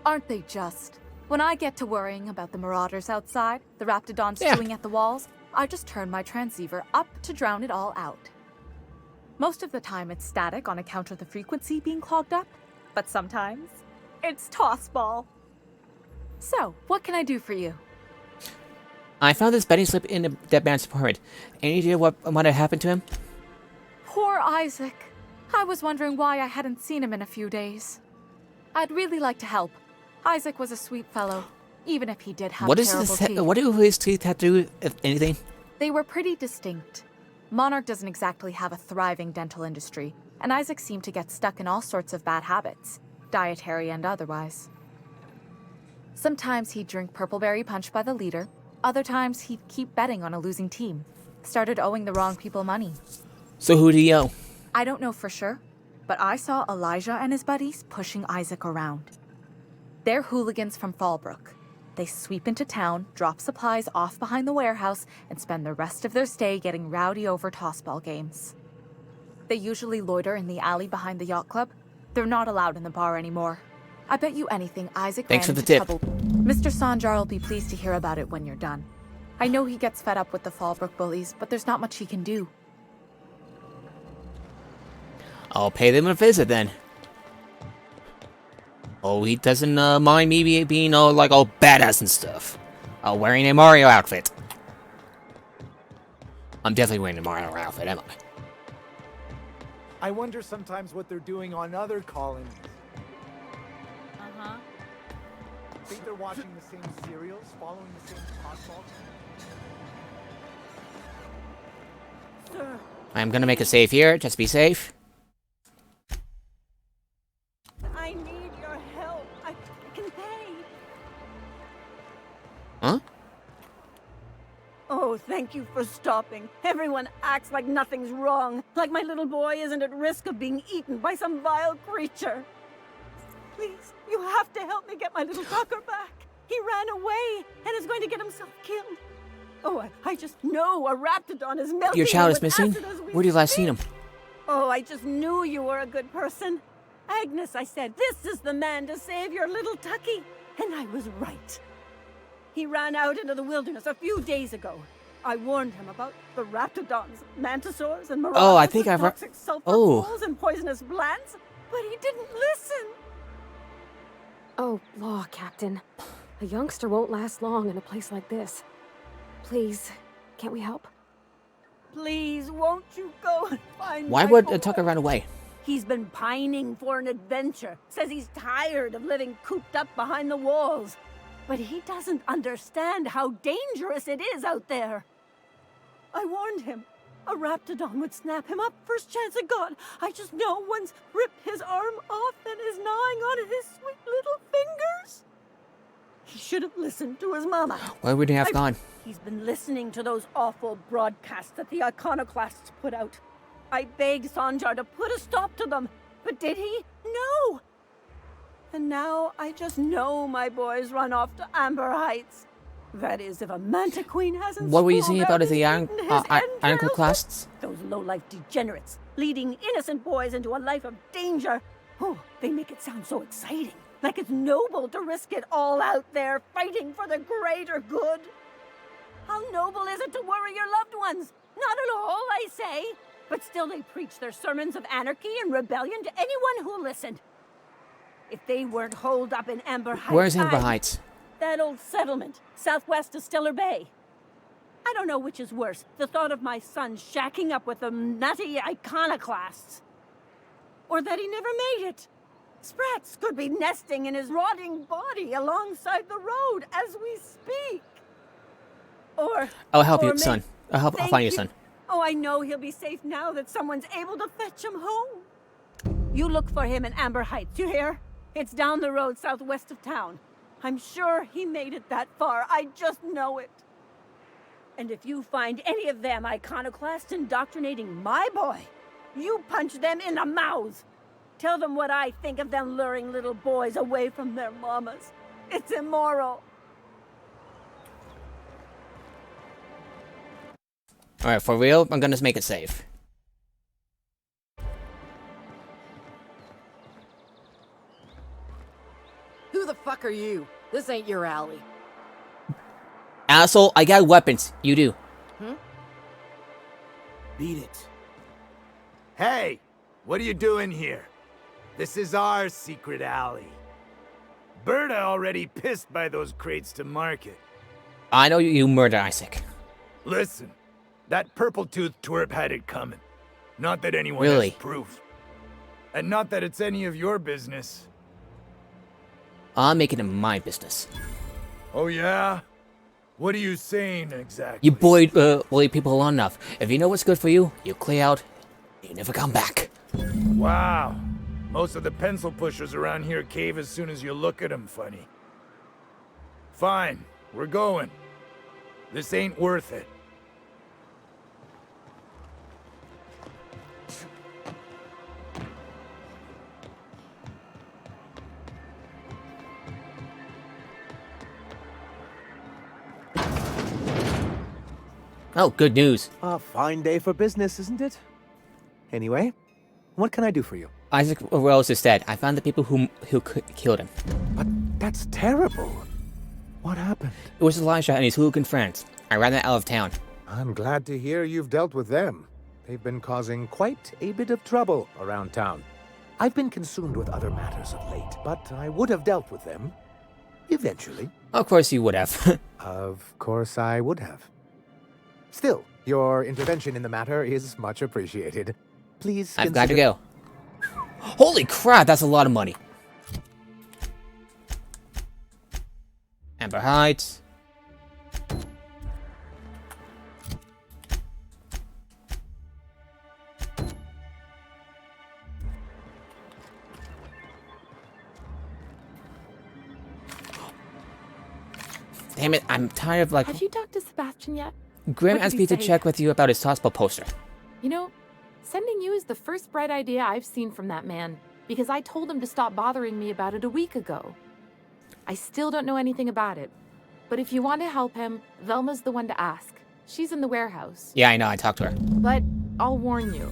Aren't they just? When I get to worrying about the marauders outside, the raptidons chewing at the walls, I just turn my transceiver up to drown it all out. Most of the time it's static on account of the frequency being clogged up, but sometimes it's tossball. So, what can I do for you? I found this betting slip in the dead man's apartment. Any idea what might have happened to him? Poor Isaac. I was wondering why I hadn't seen him in a few days. I'd really like to help. Isaac was a sweet fellow, even if he did have terrible teeth. What do his teeth have to do with anything? They were pretty distinct. Monarch doesn't exactly have a thriving dental industry, and Isaac seemed to get stuck in all sorts of bad habits, dietary and otherwise. Sometimes he'd drink purpleberry punch by the liter, other times he'd keep betting on a losing team. Started owing the wrong people money. So who do you owe? I don't know for sure, but I saw Elijah and his buddies pushing Isaac around. They're hooligans from Fallbrook. They sweep into town, drop supplies off behind the warehouse, and spend the rest of their stay getting rowdy over tossball games. They usually loiter in the alley behind the yacht club. They're not allowed in the bar anymore. I bet you anything Isaac Thanks ran for the into tip. trouble. Mr. Sanjar will be pleased to hear about it when you're done. I know he gets fed up with the Fallbrook bullies, but there's not much he can do. I'll pay them a visit then. Oh, he doesn't mind me being all like all badass and stuff. Wearing a Mario outfit. I'm definitely wearing a Mario outfit, am I? I wonder sometimes what they're doing on other colonies. Uh-huh. Think they're watching the same serials, following the same tossball? Sir. I'm gonna make a save here, just be safe. I need your help. I can pay. Huh? Oh, thank you for stopping. Everyone acts like nothing's wrong, like my little boy isn't at risk of being eaten by some vile creature. Please, you have to help me get my little Tucker back. He ran away and is going to get himself killed. Oh, I just know a Raptidon is melting. Your child is with missing? acid as we Where did you last speak. see him? Oh, I just knew you were a good person. Agnes, I said, this is the man to save your little Tucky. And I was right. He ran out into the wilderness a few days ago. I warned him about the Raptidons, Mantisaurs, and Marauders Oh, I think with I've toxic sulfur pools and poisonous glands, but he didn't listen. Oh, law, Captain. A youngster won't last long in a place like this. Please, can't we help? Please, won't you go and find Why my would boy? Tucker run away? He's been pining for an adventure. Says he's tired of living cooped up behind the walls. But he doesn't understand how dangerous it is out there. I warned him. A Raptidon would snap him up first chance it got. I just know one's ripped his arm off and is gnawing on his sweet little fingers. He should have listened to his mama. Why would he have gone? He's been listening to those awful broadcasts that the iconoclasts put out. I begged Sanjar to put a stop to them, but did he? No! And now I just know my boys run off to Amber Heights. That is, if a Manta Queen hasn't What were you swolled saying about out the and eaten his iconoclasts? Those low-life degenerates, leading innocent boys into a life of danger. Oh, they make it sound so exciting. Like it's noble to risk it all out there, fighting for the greater good. How noble is it to worry your loved ones? Not at all, I say. But still they preach their sermons of anarchy and rebellion to anyone who'll listen. If they weren't holed up in Amber Heights... Where's Amber Heights? That old settlement, southwest of Stellar Bay. I don't know which is worse, the thought of my son shacking up with them nutty iconoclasts. Or that he never made it. Sprats could be nesting in his rotting body alongside the road as we speak. Or... I'll help or you, son. I'll Thank find you, son. Oh, I know he'll be safe now that someone's able to fetch him home. You look for him in Amber Heights, you hear? It's down the road southwest of town. I'm sure he made it that far. I just know it. And if you find any of them iconoclasts indoctrinating my boy, you punch them in the mouths. Tell them what I think of them luring little boys away from their mamas. It's immoral. Alright, for real, I'm gonna make it safe. Who the fuck are you? This ain't your alley. Asshole, I got weapons. You do. Beat it. Hey, what are you doing here? This is our secret alley. Berta already pissed by those crates to market. I know you murdered Isaac. Listen, that purple-toothed twerp had it coming. Not that anyone Really? has proof. And not that it's any of your business. I'm making it my business. Oh yeah? What are you saying exactly? You bully people long enough. If you know what's good for you, you clear out. You never come back. Wow. Most of the pencil pushers around here cave as soon as you look at them funny. Fine, we're going. This ain't worth it. Oh, good news. A fine day for business, isn't it? Anyway, what can I do for you? Isaac Rose is dead. I found the people who killed him. But that's terrible. What happened? It was Elijah and his hooligan friends. I ran them out of town. I'm glad to hear you've dealt with them. They've been causing quite a bit of trouble around town. I've been consumed with other matters of late, but I would have dealt with them. Eventually. Of course you would have. Of course I would have. Still, your intervention in the matter is much appreciated. Please I've got to go. Holy crap, that's a lot of money. Amber Heights. Damn it, I'm tired of like... Have you talked to Sebastian yet? Grim What did asked he me to say? check with you about his Tossball poster. You know, sending you is the first bright idea I've seen from that man, because I told him to stop bothering me about it a week ago. I still don't know anything about it, but if you want to help him, Velma's the one to ask. She's in the warehouse. Yeah, I know, I talked to her. But I'll warn you,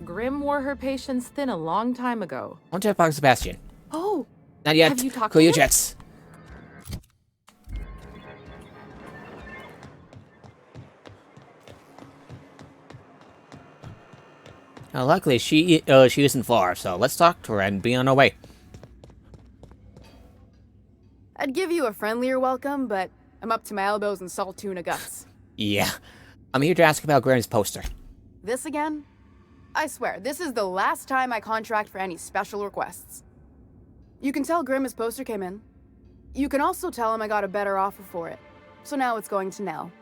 Grim wore her patience thin a long time ago. I want to talk to Sebastian. Oh! Not yet. Have you talked Cool to your him? jets. Now, luckily, she isn't far, so let's talk to her and be on our way. I'd give you a friendlier welcome, but I'm up to my elbows in salt tuna guts. Yeah. I'm here to ask about Grim's poster. This again? I swear, this is the last time I contract for any special requests. You can tell Grim his poster came in. You can also tell him I got a better offer for it. So now it's going to Nell.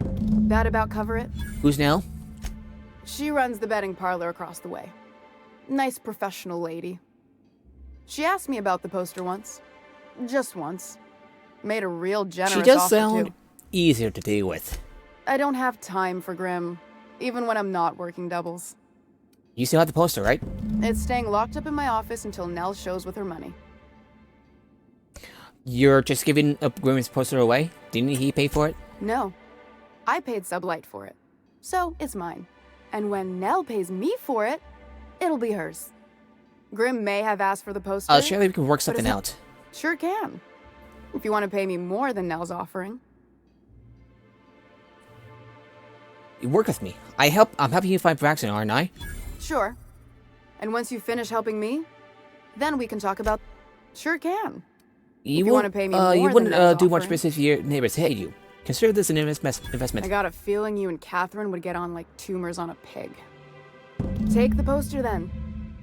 That about cover it? Who's Nell? She runs the betting parlor across the way. Nice professional lady. She asked me about the poster once. Just once. Made a real generous She does offer sound too. easier to deal with. I don't have time for Grim, even when I'm not working doubles. You still have the poster, right? It's staying locked up in my office until Nell shows with her money. You're just giving up Grim's poster away? Didn't he pay for it? No. I paid Sublight for it. So, it's mine. And when Nell pays me for it, it'll be hers. Grim may have asked for the poster. Surely we can work but something is it- out. Sure can. If you want to pay me more than Nell's offering. You work with me. I'm helping you find Braxton, aren't I? Sure. And once you finish helping me, then we can talk about... Sure can. If you want to pay me more you than wouldn't Nell's do much offering. business if your neighbors hate you. Consider this an investment. I got a feeling you and Catherine would get on like tumors on a pig. Take the poster then.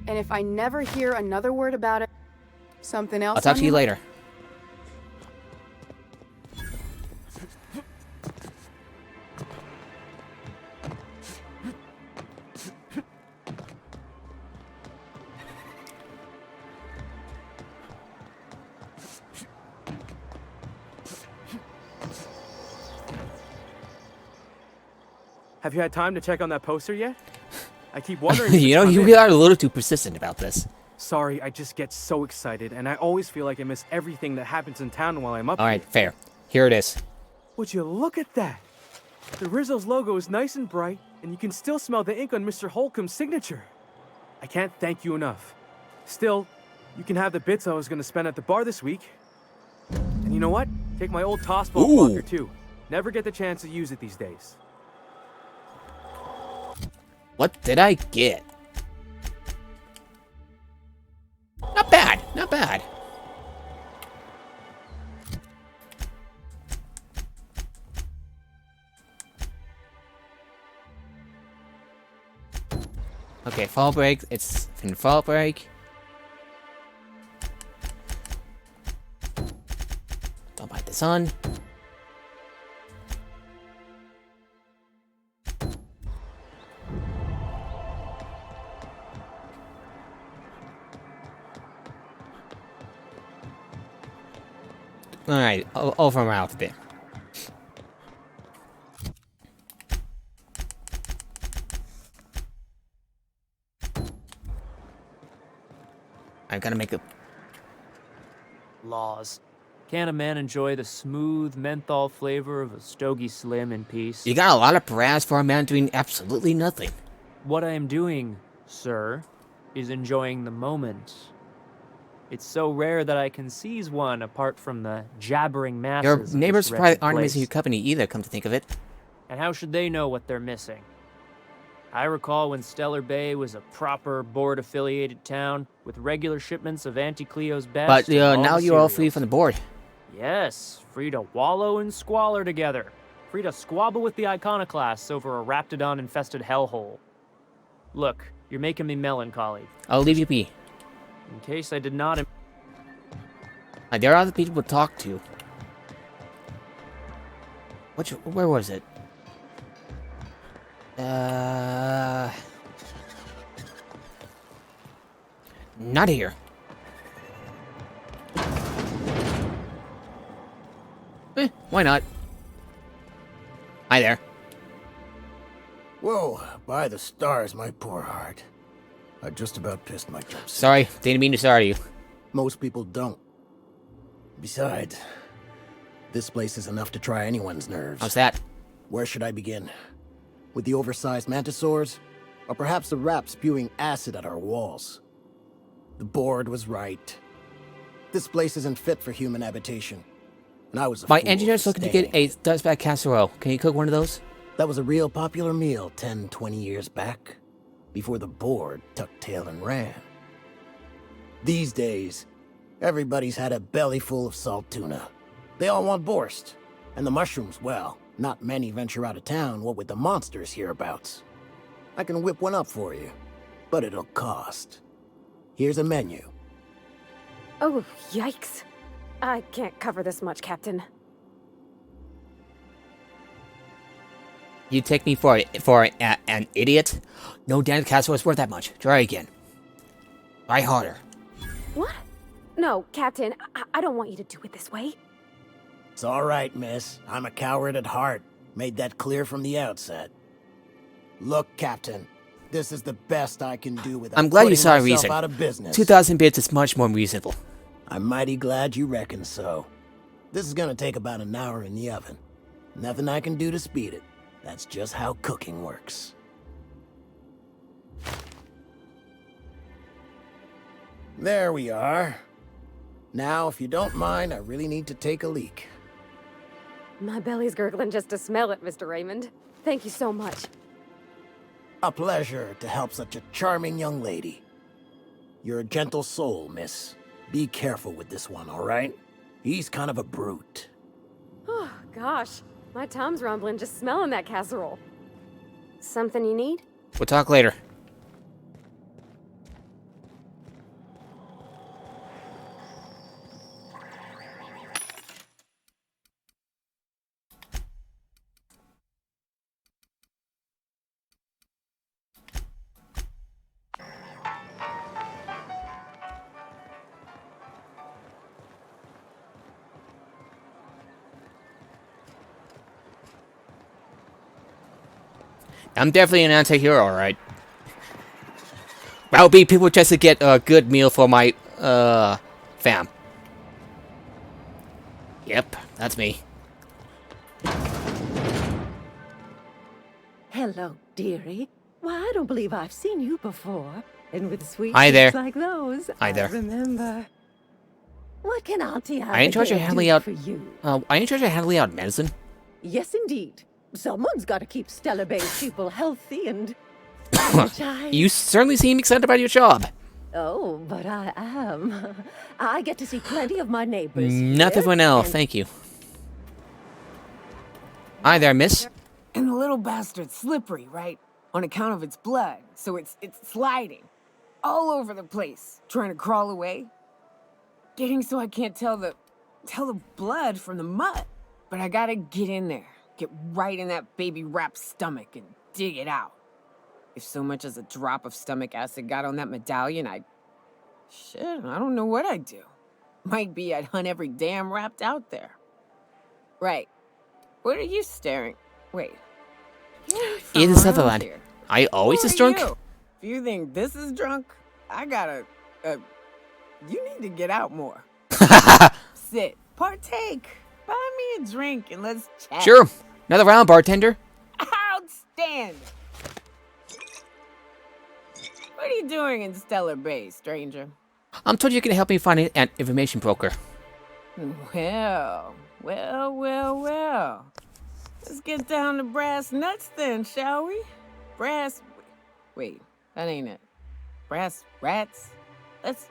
And if I never hear another word about it, something else I'll talk on to you later. Have you had time to check on that poster yet? I keep wondering. if You it's know, come you in. are a little too persistent about this. Sorry, I just get so excited, and I always feel like I miss everything that happens in town while I'm up Alright, fair. Here it is. Would you look at that? The Rizzo's logo is nice and bright, and you can still smell the ink on Mr. Holcomb's signature. I can't thank you enough. Still, you can have the bits I was going to spend at the bar this week. And you know what? Take my old tossball Ooh. blocker, too. Never get the chance to use it these days. What did I get? Not bad, not bad. Okay, fall break. It's in fall break. Don't bite the sun. Alright, over my outfit. I'm gonna make a... Laws. Can a man enjoy the smooth menthol flavor of a Stogie Slim in peace? You got a lot of brass for a man doing absolutely nothing. What I am doing, sir, is enjoying the moment. It's so rare that I can seize one apart from the jabbering masses Your of neighbors this probably wretched aren't place. missing your company either, come to think of it. And how should they know what they're missing? I recall when Stellar Bay was a proper board-affiliated town with regular shipments of Auntie Cleo's best. But and now the you're all free cereals. from the board. Yes, free to wallow in squalor together. Free to squabble with the iconoclasts over a raptidon-infested hellhole. Look, you're making me melancholy. I'll leave you be. In case I did not... There are other people to talk to. Where was it? Not here. Why not? Hi there. Whoa, by the stars, my poor heart. I just about pissed my jump. Sorry, didn't mean to sorry you. Most people don't. Besides, this place is enough to try anyone's nerves. How's that? Where should I begin? With the oversized mantisaurs? Or perhaps the rap spewing acid at our walls? The board was right. This place isn't fit for human habitation. And I was a My fool engineer's for looking to get staying. a dust bag casserole. Can you cook one of those? That was a real popular meal 10, 20 years back, before the board tucked tail and ran. These days, everybody's had a belly full of salt tuna. They all want borscht. And the mushrooms, well, not many venture out of town, what with the monsters hereabouts. I can whip one up for you, but it'll cost. Here's a menu. Oh, yikes. I can't cover this much, Captain. You take me for an idiot? No damn casserole is worth that much. Try again. Try harder. What? No, Captain, I don't want you to do it this way. It's all right, miss. I'm a coward at heart. Made that clear from the outset. Look, Captain, this is the best I can do without I'm glad you putting saw a myself reason. out of business. 2,000 bits is much more reasonable. I'm mighty glad you reckon so. This is gonna take about an hour in the oven. Nothing I can do to speed it. That's just how cooking works. There we are. Now, if you don't mind, I really need to take a leak. My belly's gurgling just to smell it, Mr. Raymond. Thank you so much. A pleasure to help such a charming young lady. You're a gentle soul, miss. Be careful with this one, all right? He's kind of a brute. Oh, gosh. My tum's rumbling just smelling that casserole. Something you need? We'll talk later. I'm definitely an anti-hero, alright. I'll be people just to get a good meal for my, fam. Yep, that's me. Hello, dearie. Why, I don't believe I've seen you before. And with sweet Hi there. things like those, Hi there. I remember. What can Auntie I in charge of Abigail handling do out. for you? I in charge of handling out medicine. Yes, indeed. Someone's got to keep Stellar Bay's people healthy and... You certainly seem excited about your job. Oh, but I am. I get to see plenty of my neighbors. Nothing here, for now, and- thank you. Hi there, miss. And the little bastard's slippery, right? On account of its blood, so it's sliding. All over the place, trying to crawl away. Getting so I can't tell the blood from the mud. But I gotta get in there. Get right in that baby rap's stomach and dig it out. If so much as a drop of stomach acid got on that medallion, shit, I don't know what I'd do. Might be I'd hunt every damn rapt out there. Right. What are you staring? Wait. In From Sutherland. around here. I always Who is are drunk. you? If you think this is drunk, I gotta, you need to get out more. Sit. partake. Buy me a drink and let's chat. Sure. Another round, bartender. Outstanding. What are you doing in Stellar Bay, stranger? I'm told you can help me find an information broker. Well. Let's get down to brass nuts then, shall we? Wait, that ain't it. Brass rats? Let's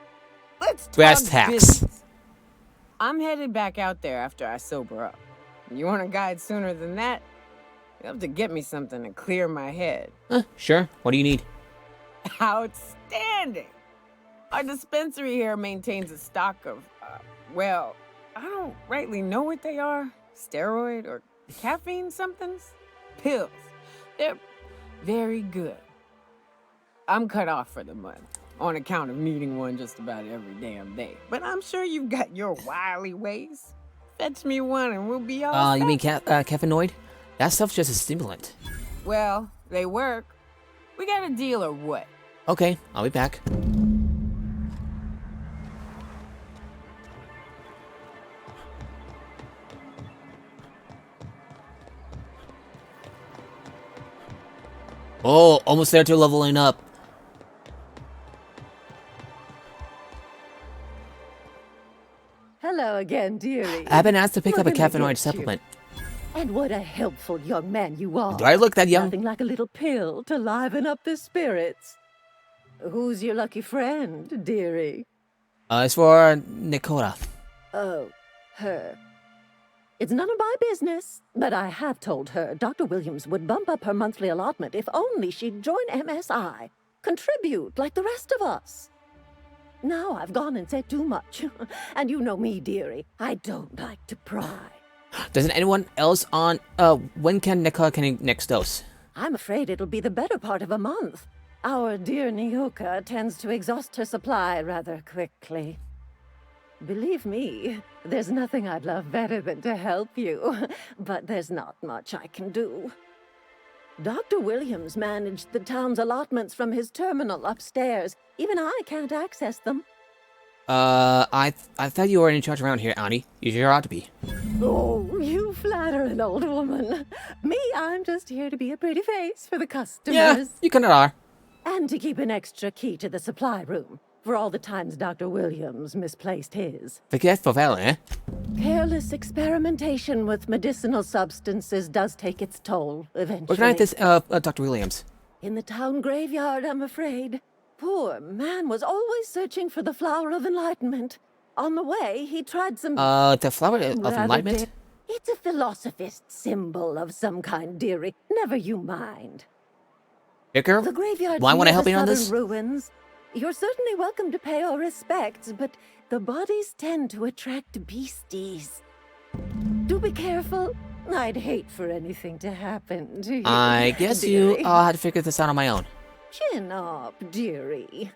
Brass talk tacks. business. I'm headed back out there after I sober up. You want a guide sooner than that? You have to get me something to clear my head. Sure. What do you need? Outstanding! Our dispensary here maintains a stock of, well, I don't rightly know what they are. Steroid or caffeine somethings? Pills. They're very good. I'm cut off for the month, on account of needing one just about every damn day. But I'm sure you've got your wily ways. Fetch me one and we'll be all set. You mean caffeinoid? That stuff's just a stimulant. Well, they work. We got a deal or what? Okay, I'll be back. Oh, almost there to leveling up. Hello again, dearie. I've been asked to pick up a What can I caffeinoid get supplement. you? And what a helpful young man you are. Do I look that young? Nothing like a little pill to liven up the spirits. Who's your lucky friend, dearie? It's for Nicola. Oh, her. It's none of my business, but I have told her Dr. Williams would bump up her monthly allotment if only she'd join MSI. Contribute like the rest of us. Now I've gone and said too much. And you know me, dearie. I don't like to pry. Doesn't anyone else on, when can Nicola can next dose? I'm afraid it'll be the better part of a month. Our dear Nyoka tends to exhaust her supply rather quickly. Believe me, there's nothing I'd love better than to help you, but there's not much I can do. Dr. Williams managed the town's allotments from his terminal upstairs. Even I can't access them. I thought you were in charge around here, Annie. You sure ought to be. Oh, you flatter an old woman. Me, I'm just here to be a pretty face for the customers. Yeah, you kinda are. And to keep an extra key to the supply room, for all the times Dr. Williams misplaced his. Forgetful fella, eh? Careless experimentation with medicinal substances does take its toll, eventually. Where can I get this, Dr. Williams? In the town graveyard, I'm afraid. Poor man was always searching for the flower of enlightenment. On the way, he tried some... The flower of enlightenment? It's a philosophist symbol of some kind, dearie. Never you mind. Here, girl? The graveyard Why want to help you on this? Ruins. You're certainly welcome to pay our respects, but the bodies tend to attract beasties. Do be careful. I'd hate for anything to happen to you. I guess dearie. I'll have to figure this out on my own. Chin up, dearie.